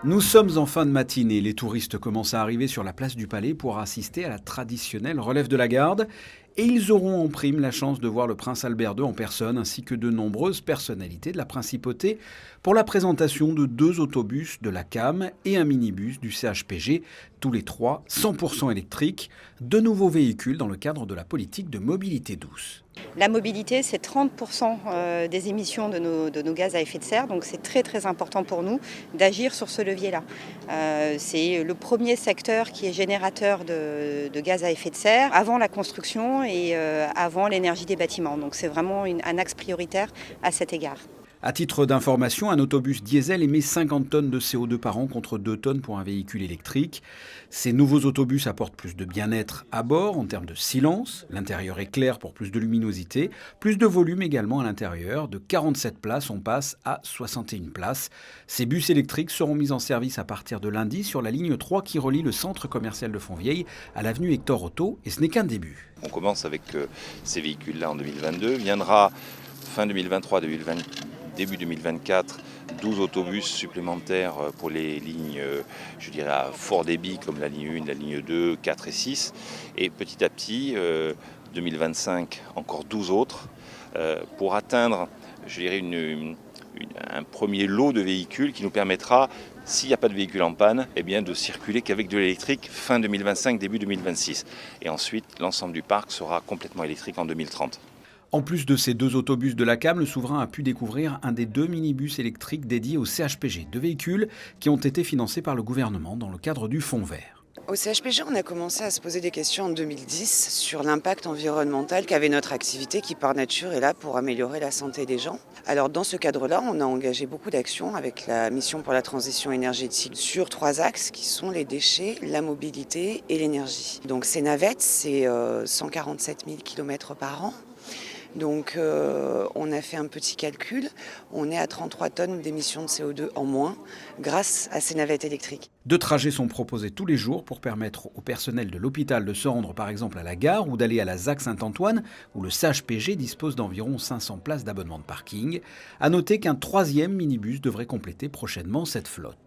Nous sommes en fin de matinée. Les touristes commencent à arriver sur la place du Palais pour assister à la traditionnelle relève de la garde. Et ils auront en prime la chance de voir le prince Albert II en personne, ainsi que de nombreuses personnalités de la principauté, pour la présentation de 2 autobus de la CAM et un minibus du CHPG, tous les 3 100% électriques, de nouveaux véhicules dans le cadre de la politique de mobilité douce. La mobilité, c'est 30% des émissions de nos gaz à effet de serre, donc c'est très très important pour nous d'agir sur ce levier-là. C'est le premier secteur qui est générateur de gaz à effet de serre avant la construction et avant l'énergie des bâtiments. Donc c'est vraiment un axe prioritaire à cet égard. À titre d'information, un autobus diesel émet 50 tonnes de CO2 par an contre 2 tonnes pour un véhicule électrique. Ces nouveaux autobus apportent plus de bien-être à bord en termes de silence. L'intérieur est clair pour plus de luminosité, plus de volume également à l'intérieur. De 47 places, on passe à 61 places. Ces bus électriques seront mis en service à partir de lundi sur la ligne 3 qui relie le centre commercial de Fontvieille à l'avenue Hector Otto, et ce n'est qu'un début. On commence avec ces véhicules-là en 2022. Viendra fin 2023, début 2024, 12 autobus supplémentaires pour les lignes, je dirais, à fort débit, comme la ligne 1, la ligne 2, 4 et 6. Et petit à petit, 2025, encore 12 autres, pour atteindre, je dirais, un premier lot de véhicules qui nous permettra, s'il n'y a pas de véhicule en panne, eh bien de circuler qu'avec de l'électrique fin 2025, début 2026. Et ensuite, l'ensemble du parc sera complètement électrique en 2030. En plus de ces 2 autobus de la CAM, le souverain a pu découvrir un des 2 minibus électriques dédiés au CHPG, 2 véhicules qui ont été financés par le gouvernement dans le cadre du Fonds vert. Au CHPG, on a commencé à se poser des questions en 2010 sur l'impact environnemental qu'avait notre activité qui, par nature, est là pour améliorer la santé des gens. Alors, dans ce cadre-là, on a engagé beaucoup d'actions avec la mission pour la transition énergétique sur 3 axes qui sont les déchets, la mobilité et l'énergie. Donc, ces navettes, c'est 147 000 km par an. Donc on a fait un petit calcul, on est à 33 tonnes d'émissions de CO2 en moins grâce à ces navettes électriques. 2 trajets sont proposés tous les jours pour permettre au personnel de l'hôpital de se rendre par exemple à la gare ou d'aller à la ZAC Saint-Antoine où le CHPG dispose d'environ 500 places d'abonnement de parking. À noter qu'un 3e minibus devrait compléter prochainement cette flotte.